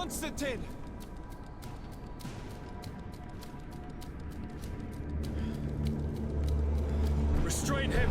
Constantine! Restrain him!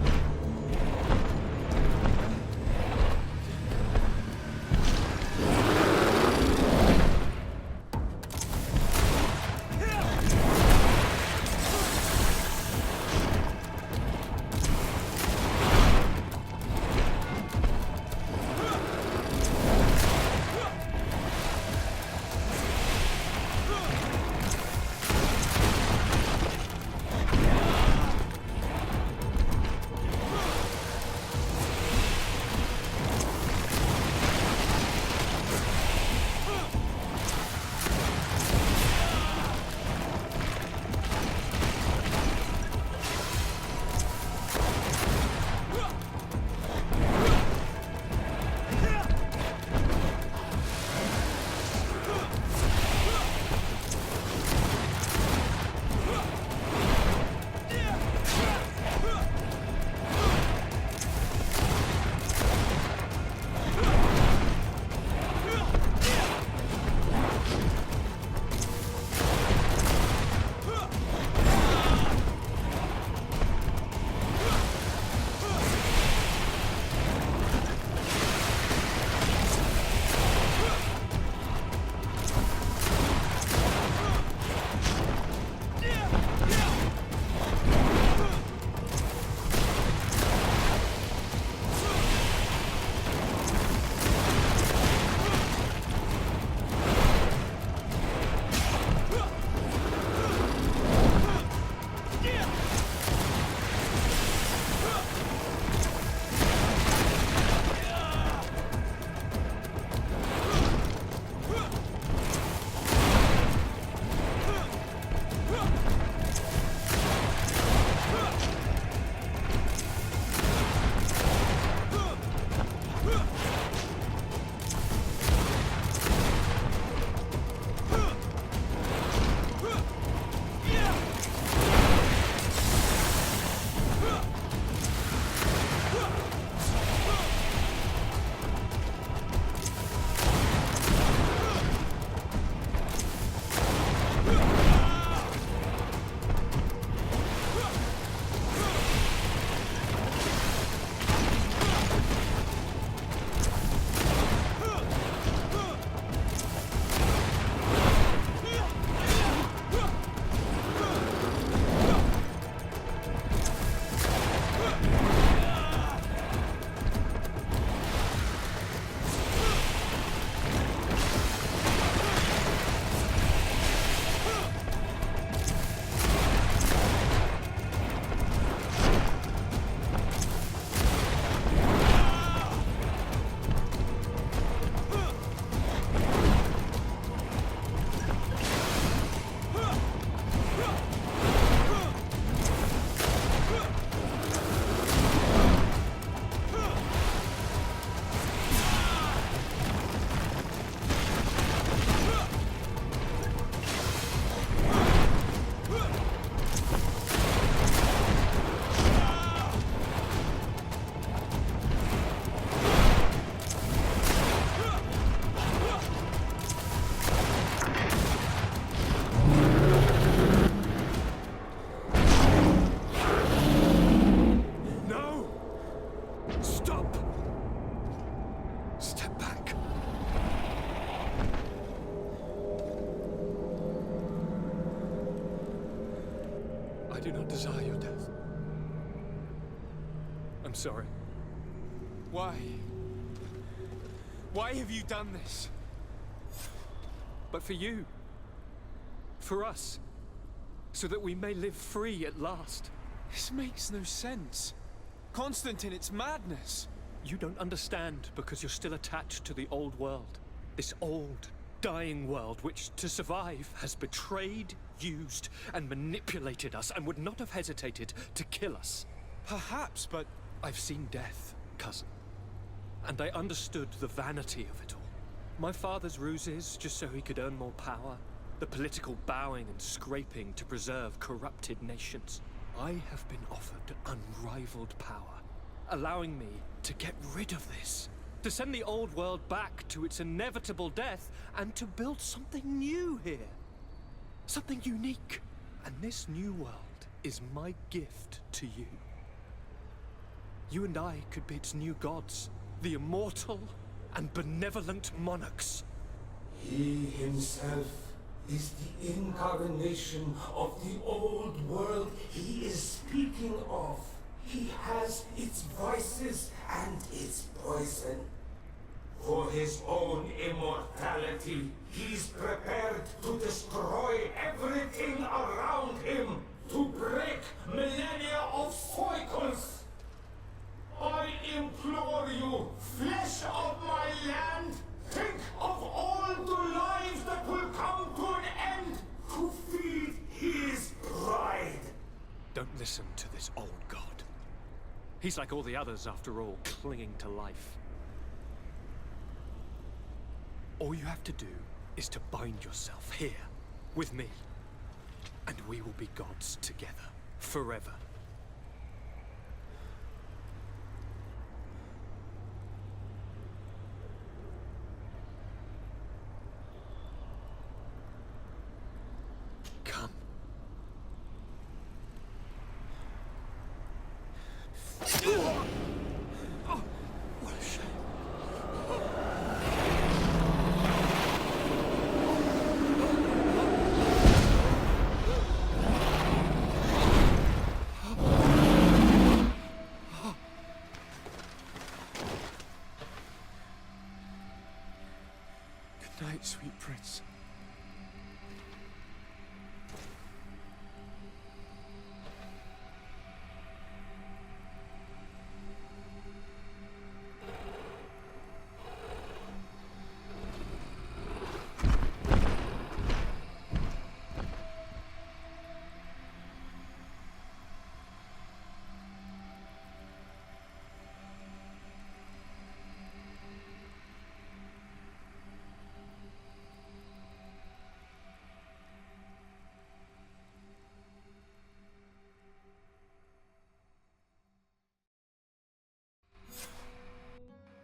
do not desire your death. I'm sorry. Why? Why have you done this? But for you. For us. So that we may live free at last. This makes no sense. Constantine, it's madness. You don't understand because you're still attached to the old world. This old, dying world which, to survive, has betrayed, used, and manipulated us and would not have hesitated to kill us. Perhaps, but I've seen death, cousin. And I understood the vanity of it all. My father's ruses just so he could earn more power. The political bowing and scraping to preserve corrupted nations. I have been offered unrivaled power, allowing me to get rid of this. To send the old world back to its inevitable death, and to build something new here. Something unique. And this new world is my gift to you. You and I could be its new gods, the immortal and benevolent monarchs. He himself is the incarnation of the old world he is speaking of. He has its vices and its poison. For his own immortality, he's prepared to destroy everything around him, to break millennia of cycles. I implore you, flesh of my land, think of all the lives that will come to an end to feed his pride. Don't listen to this old god. He's like all the others, after all, clinging to life. All you have to do is to bind yourself here, with me. And we will be gods together, forever. Come. Oh, what a shame. Good night, sweet prince.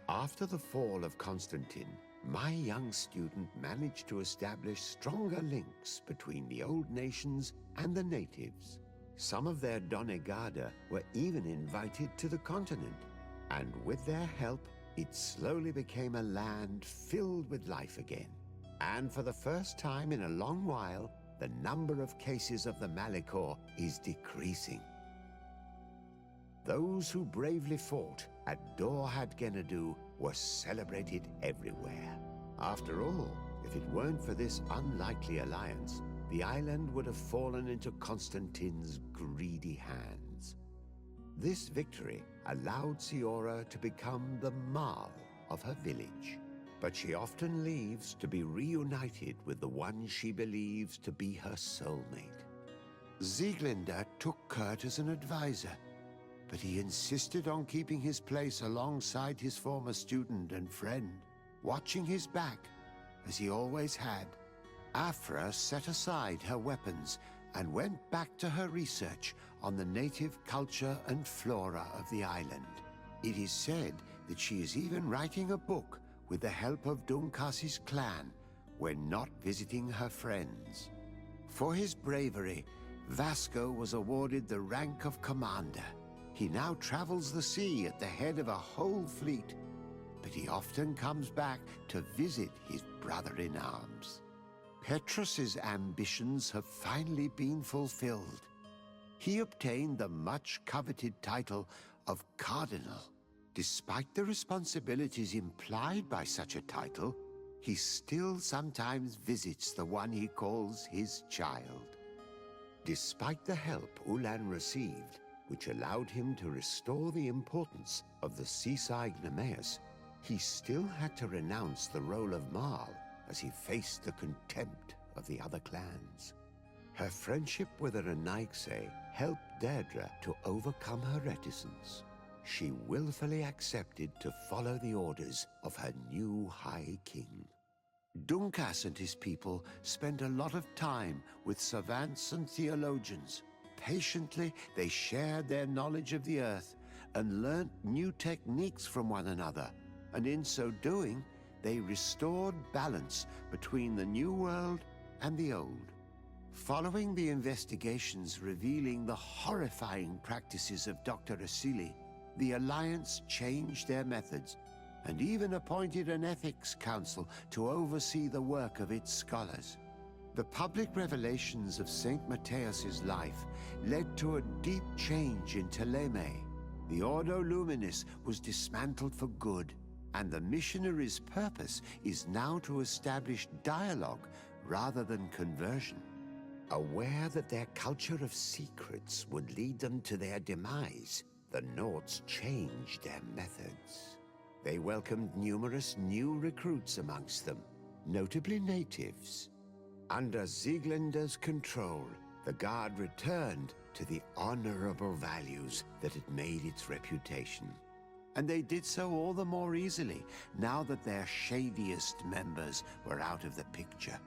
After the fall of Constantine, my young student managed to establish stronger links between the old nations and the natives. Some of their donegada were even invited to the continent, and with their help, it slowly became a land filled with life again. And for the first time in a long while, the number of cases of the Malichor is decreasing. Those who bravely fought at Dor had Gennadu were celebrated everywhere. After all, if it weren't for this unlikely alliance, the island would have fallen into Constantine's greedy hands. This victory allowed Siora to become the Marl of her village, but she often leaves to be reunited with the one she believes to be her soulmate. Sieglinde took Kurt as an advisor, but he insisted on keeping his place alongside his former student and friend, watching his back, as he always had. Afra set aside her weapons and went back to her research on the native culture and flora of the island. It is said that she is even writing a book with the help of Dunkas's clan when not visiting her friends. For his bravery, Vasco was awarded the rank of commander. He now travels the sea at the head of a whole fleet, but he often comes back to visit his brother-in-arms. Petrus's ambitions have finally been fulfilled. He obtained the much-coveted title of Cardinal. Despite the responsibilities implied by such a title, he still sometimes visits the one he calls his child. Despite the help Ulan received, which allowed him to restore the importance of the seaside Nemeus, he still had to renounce the role of Marl as he faced the contempt of the other clans. Her friendship with Nádaig helped Deirdre to overcome her reticence. She willfully accepted to follow the orders of her new High King. Dunkas and his people spent a lot of time with savants and theologians. Patiently, they shared their knowledge of the earth and learnt new techniques from one another, and in so doing, they restored balance between the New World and the Old. Following the investigations revealing the horrifying practices of Dr. Asili, the Alliance changed their methods and even appointed an ethics council to oversee the work of its scholars. The public revelations of Saint Matthias's life led to a deep change in Teleme. The Ordo Luminis was dismantled for good, and the missionaries' purpose is now to establish dialogue rather than conversion. Aware that their culture of secrets would lead them to their demise, the Nords changed their methods. They welcomed numerous new recruits amongst them, notably natives. Under Sieglinder's control, the Guard returned to the honorable values that had made its reputation. And they did so all the more easily now that their shadiest members were out of the picture.